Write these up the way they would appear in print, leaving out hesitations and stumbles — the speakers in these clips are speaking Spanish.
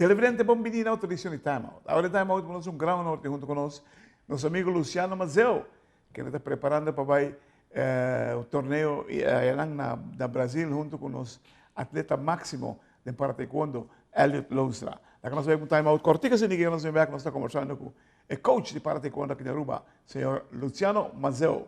Televidente, bem-vindo ao tradição Timeout. Agora Timeout conosco um grande honor junto conosco nosso amigo Luciano Mazeu, que ele está preparando para o torneio na Brasil junto com os atleta máximo de para taekwondo, Elliot Lonstra. Lá que nós vamos um Timeout cortico, se ninguém nos vê, nós estamos conversando com o coach de para taekwondo aqui na Aruba, senhor Luciano Mazeu.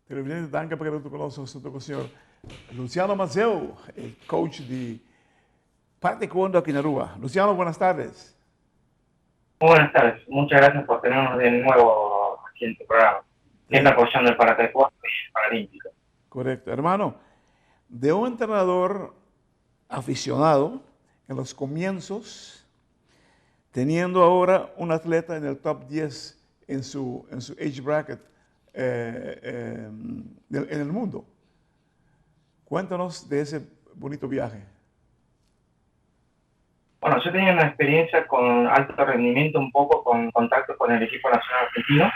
Televidente, danke por estar conosco, junto com o senhor Luciano Mazeu, el coach de para taekwondo aquí en Aruba. Luciano, buenas tardes. Buenas tardes, muchas gracias por tenernos de nuevo aquí en tu programa, que está apoyando el para taekwondo y el paralímpico. Correcto, hermano. De un entrenador aficionado en los comienzos, teniendo ahora un atleta en el top 10 en su age bracket en el mundo. Cuéntanos de ese bonito viaje. Bueno, yo tenía una experiencia con alto rendimiento, un poco con contacto con el equipo nacional argentino,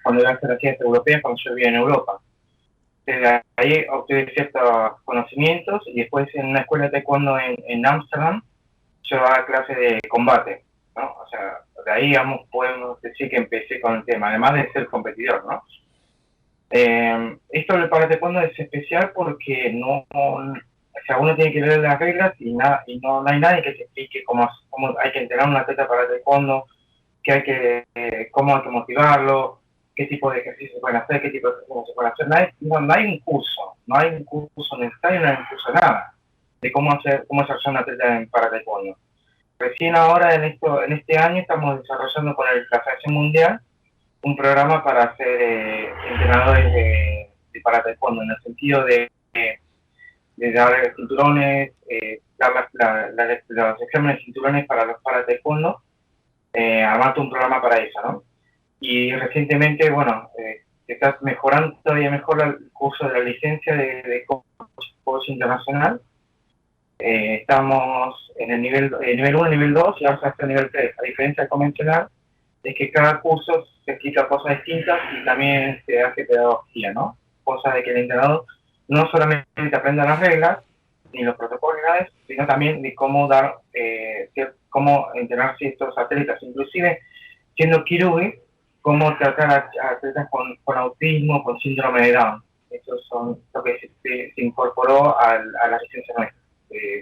cuando era selecciones europeas, cuando yo vivía en Europa. Desde ahí obtuve ciertos conocimientos y después en una escuela de taekwondo en Ámsterdam, yo daba clases de combate, ¿no? O sea, de ahí podemos decir que empecé con el tema, además de ser competidor, ¿no? Esto del para taekwondo es especial porque o sea, uno tiene que leer las reglas y no hay nadie que te explique cómo hay que entrenar a un atleta para taekwondo, cómo hay que motivarlo, qué tipo de ejercicios se pueden hacer, qué tipo de ejercicios se pueden hacer. No hay un curso necesario, no hay un curso nada de cómo hacer un atleta para taekwondo. Recién ahora en este año estamos desarrollando con la Federación Mundial un programa para ser entrenadores de para taekwondo, en el sentido de dar cinturones, dar los exámenes de cinturones para los para taekwondo, armando un programa para eso, ¿no? Y recientemente, bueno, se está mejorando todavía mejor el curso de la licencia de coach internacional. Estamos en el nivel 1, nivel 2 y vamos hasta el nivel 3. A diferencia del convencional, es que cada curso se explica cosas distintas y también se hace pedagogía, ¿no? Cosa de que el entrenador no solamente aprenda las reglas ni los protocolos, sino también de cómo cómo entrenar ciertos atletas, inclusive siendo quirúrgico, cómo tratar a atletas con autismo, con síndrome de Down. Eso son lo que se incorporó a la licencia nuestra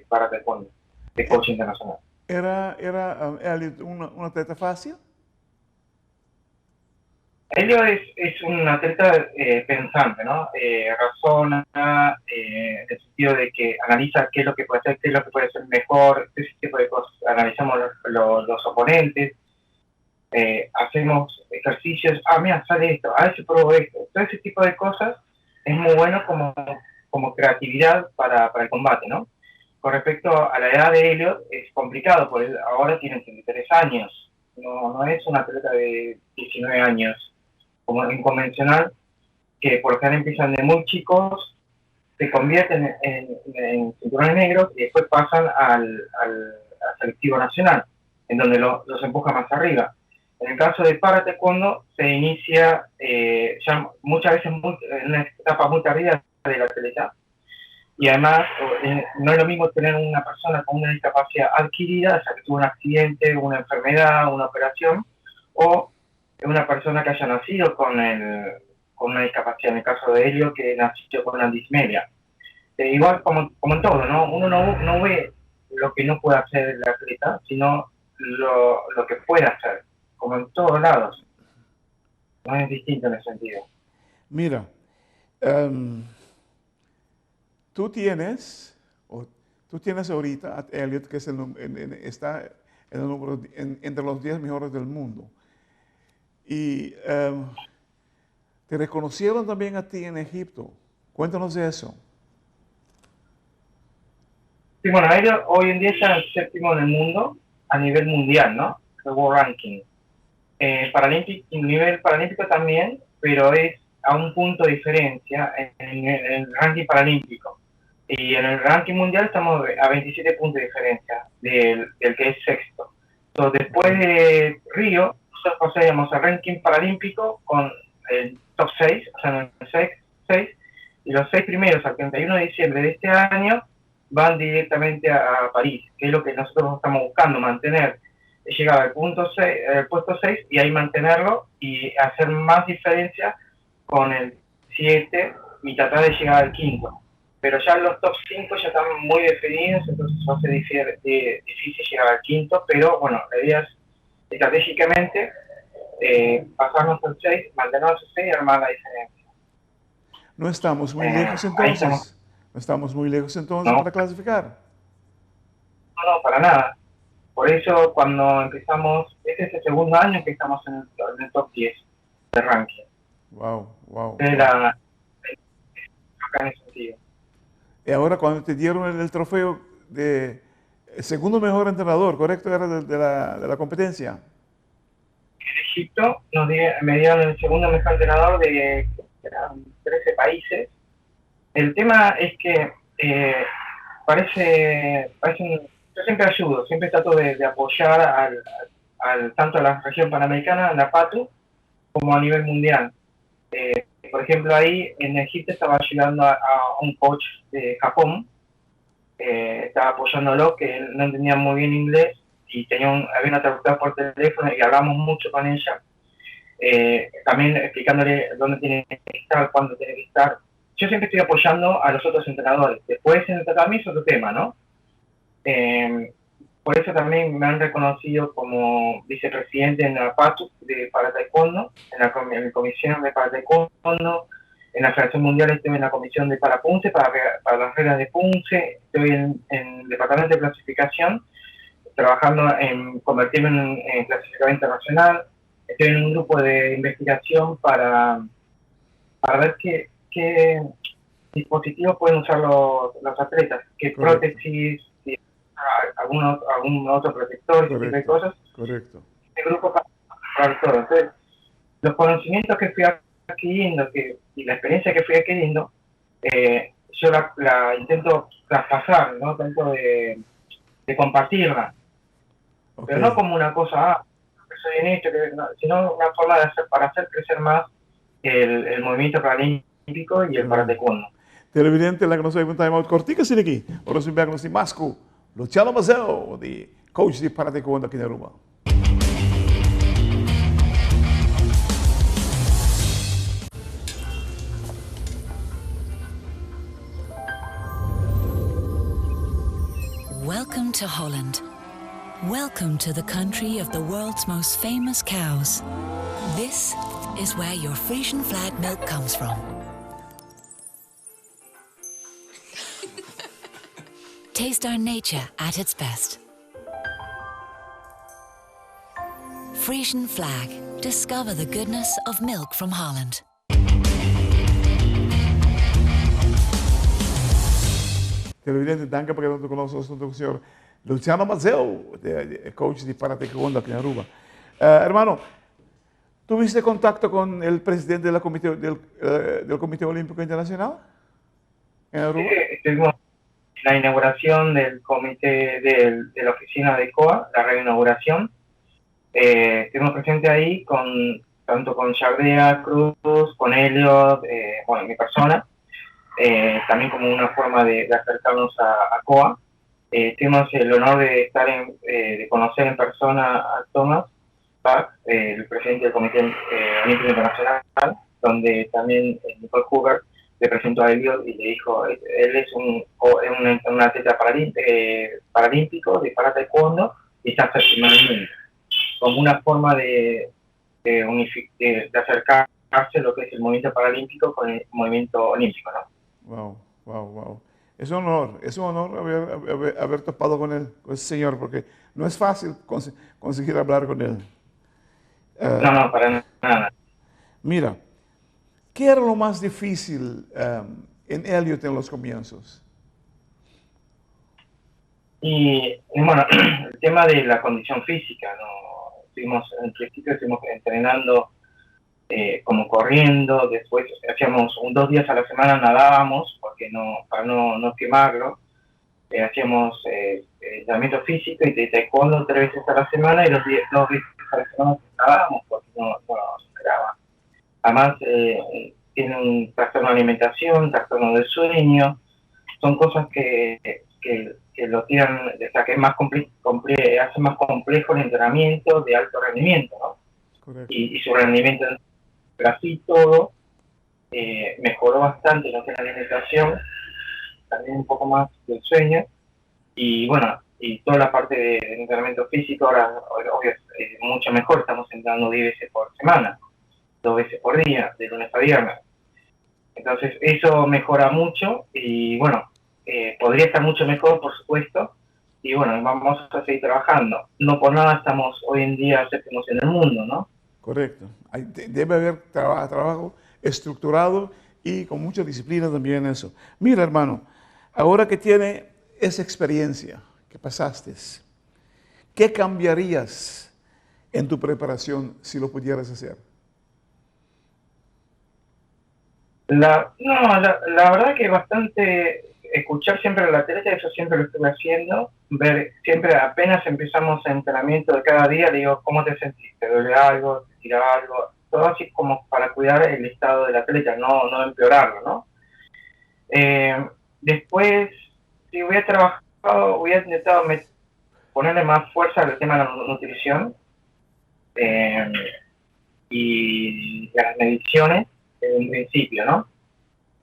para taekwondo, de coach internacional. ¿Era un atleta fácil? Elio es un atleta pensante, ¿no? Razona, en el sentido de que analiza qué es lo que puede hacer, qué es lo que puede ser mejor, ese tipo de cosas. Analizamos los oponentes, hacemos ejercicios, mira, sale esto, se probó esto. Todo ese tipo de cosas es muy bueno como creatividad para el combate, ¿no? con respecto a la edad de Elliot, es complicado, porque ahora tiene 33 años. No es un atleta de 19 años, como en convencional, que por lo general empiezan de muy chicos, se convierten en cinturones negros y después pasan al selectivo nacional, en donde los empuja más arriba. En el caso de para taekwondo, se inicia ya muchas veces en una etapa muy tardía del atleta, y además no es lo mismo tener una persona con una discapacidad adquirida, o sea que tuvo un accidente, una enfermedad, una operación, o una persona que haya nacido con una discapacidad, en el caso de Helio, que nació con una dismelia. Igual como en todo, ¿no? Uno no ve lo que no puede hacer el atleta, sino lo que puede hacer, como en todos lados. No es distinto en ese sentido. Mira, tú tienes ahorita a Elliot, que es está en el número, entre los 10 mejores del mundo. Y te reconocieron también a ti en Egipto. Cuéntanos de eso. Sí, bueno, ellos hoy en día están el séptimo en el mundo a nivel mundial, ¿no? El World Ranking. Nivel paralímpico también, pero es a un punto de diferencia en el ranking paralímpico. Y en el ranking mundial estamos a 27 puntos de diferencia del que es sexto. Entonces, después de Río, nosotros poseemos el ranking paralímpico con el top 6, o sea, el 6, y los 6 primeros al 31 de diciembre de este año van directamente a París, que es lo que nosotros estamos buscando, mantener, llegar al puesto 6 y ahí mantenerlo y hacer más diferencia con el 7 y tratar de llegar al quinto. Pero ya los top 5 ya están muy definidos, entonces va a ser difícil llegar al quinto, pero bueno, la idea es estratégicamente pasarnos al 6, mantenernos al 6 y armar la diferencia. No estamos muy lejos entonces. No estamos muy lejos entonces para clasificar. No, para nada. Por eso cuando empezamos, este es el segundo año que estamos en el top 10 de ranking. Wow. Acá en ese sentido. Y ahora cuando te dieron el trofeo de segundo mejor entrenador, ¿correcto? Era de la competencia. En Egipto me dieron el segundo mejor entrenador de 13 países. El tema es que yo siempre ayudo, siempre trato de apoyar tanto a la región panamericana, la PATU, como a nivel mundial. Por ejemplo, ahí en Egipto estaba ayudando a un coach de Japón, estaba apoyándolo, que no entendía muy bien inglés, y había una traductora por teléfono y hablamos mucho con ella, también explicándole dónde tiene que estar, cuándo tiene que estar. Yo siempre estoy apoyando a los otros entrenadores. Después en el tatami es otro tema, ¿no? Por eso también me han reconocido como vicepresidente en la PATU de para taekwondo, en la comisión de para taekwondo, en la Federación Mundial estoy en la comisión de para Punce, para las reglas de Punce, estoy en el departamento de clasificación, trabajando en convertirme en clasificador internacional, estoy en un grupo de investigación para ver qué dispositivos pueden usar los atletas, qué prótesis, algún otro protector, ese tipo de cosas. Correcto. Este grupo para todo. Entonces, los conocimientos que fui adquiriendo y la experiencia que fui adquiriendo, yo la intento traspasar, ¿no? Tanto de compartirla. Pero no como una cosa, soy en esto, sino una forma para hacer crecer más el movimiento paralímpico y el para taekwondo. Televidente, la que nos vai contar uma cortica assim aqui. Ora se pega no Masco, Luciano Mazel, de coach de para taekwondo aqui na Aruba. Welcome to Holland. Welcome to the country of the world's most famous cows. This is where your Frisian flag milk comes from. Taste our nature at its best. Frisian flag. Discover the goodness of milk from Holland. televidente, danke porque estamos con nosotros, el señor Luciano Mazzeo, coach de para taekwondo aquí en Aruba. Hermano, ¿tuviste contacto con el presidente del Comité Olímpico Internacional en Aruba? Estuvimos en la inauguración del comité de la oficina de COA, la reinauguración. Estuvimos presentes ahí tanto con Jardea Cruz, con Elliot, bueno, mi persona, también como una forma de acercarnos a COA. Tuvimos el honor de estar de conocer en persona a Thomas Bach, el presidente del Comité Olímpico Internacional, donde también Nicole Hoover le presentó a Elliot y le dijo, él es un atleta paralímpico de para taekwondo y está hasta el primer mundo, como una forma de acercarse a lo que es el movimiento paralímpico con el movimiento olímpico, ¿no? Wow, wow, wow. Es un honor haber topado con ese señor, porque no es fácil conseguir hablar con él. No, para nada. Mira, ¿qué era lo más difícil en Elliot en los comienzos? Y bueno, el tema de la condición física, ¿no? En principio estuvimos entrenando como corriendo, después hacíamos 2 días a la semana nadábamos, porque para no quemarlo, hacíamos entrenamiento físico y de taekwondo 3 veces a la semana y 2 veces a la semana nadábamos, porque no nos esperaba. Además, tiene un trastorno de alimentación, trastorno del sueño, son cosas que lo tiran, o sea, que es hace más complejo el entrenamiento de alto rendimiento, ¿no? Correcto. Y su rendimiento, pero así todo, mejoró bastante lo que es la alimentación, también un poco más del sueño, y bueno, y toda la parte de entrenamiento físico ahora obvio, es mucho mejor, estamos entrenando 10 veces por semana, 2 veces por día, de lunes a viernes. Entonces eso mejora mucho y bueno, podría estar mucho mejor, por supuesto, y bueno, vamos a seguir trabajando. No por nada estamos hoy en día séptimos en el mundo, ¿no? Correcto. Debe haber trabajo estructurado y con mucha disciplina también en eso. Mira, hermano, ahora que tiene esa experiencia que pasaste, ¿qué cambiarías en tu preparación si lo pudieras hacer? La verdad que bastante escuchar siempre a la atleta, eso siempre lo estuve haciendo, ver siempre apenas empezamos el entrenamiento de cada día, le digo, ¿cómo te sentís? ¿Te duele algo? ¿Te tira algo? Todo así como para cuidar el estado del atleta, no empeorarlo, ¿no? Después, si hubiera intentado ponerle más fuerza al tema de la nutrición y las mediciones en principio, ¿no?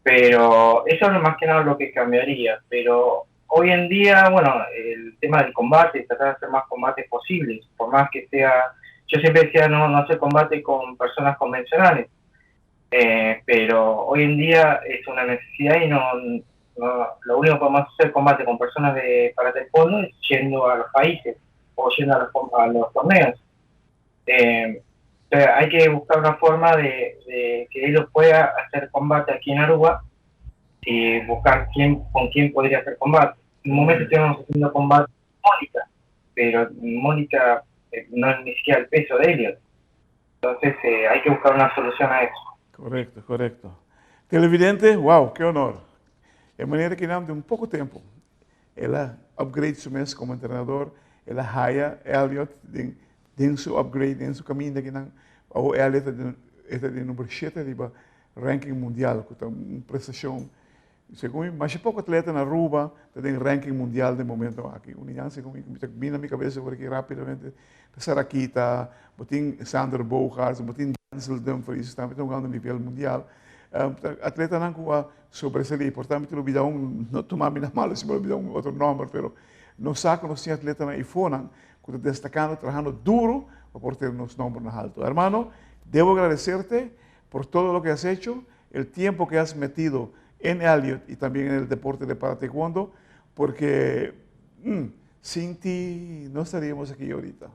Pero eso es más que nada lo que cambiaría. Pero hoy en día, bueno, el tema del combate, tratar de hacer más combates posibles, por más que sea, yo siempre decía no hacer combate con personas convencionales, pero hoy en día es una necesidad y lo único que podemos hacer combate con personas para taekwondo es yendo a los países o yendo a los torneos. Hay que buscar una forma de que ellos puedan hacer combate aquí en Aruba y buscar con quién podría hacer combate. En un momento estamos haciendo combate con Mónica, pero Mónica no es ni siquiera el peso de Elliot. Entonces hay que buscar una solución a eso. Correcto, correcto. Televidente, wow, qué honor. De manera que de un poco tiempo, ela upgrade su mes como entrenador, ela haya Elliot en su upgrade, en su camino que o Elliot está de número 7 de ranking mundial, com uma prestação, segundo, mas pouco atleta na Aruba, tem ranking mundial de momento aqui. Uniança, como vem na minha cabeça por aqui rapidamente, Sarakita, botin Sander Bogaerts, botin Denzel Dumfries, estão jogando a nível mundial. Atleta não com a sobressalir, portanto, me olvidar não tomar minha mala, se me olvidar outro nome, pero no saco, não tinha atleta na Ifonan, que está destacando, trabajando duro para ter nos nombres más altos. Hermano, debo agradecerte por todo lo que has hecho, el tiempo que has metido en Elliot y también en el deporte de para taekwondo, porque sin ti no estaríamos aquí ahorita.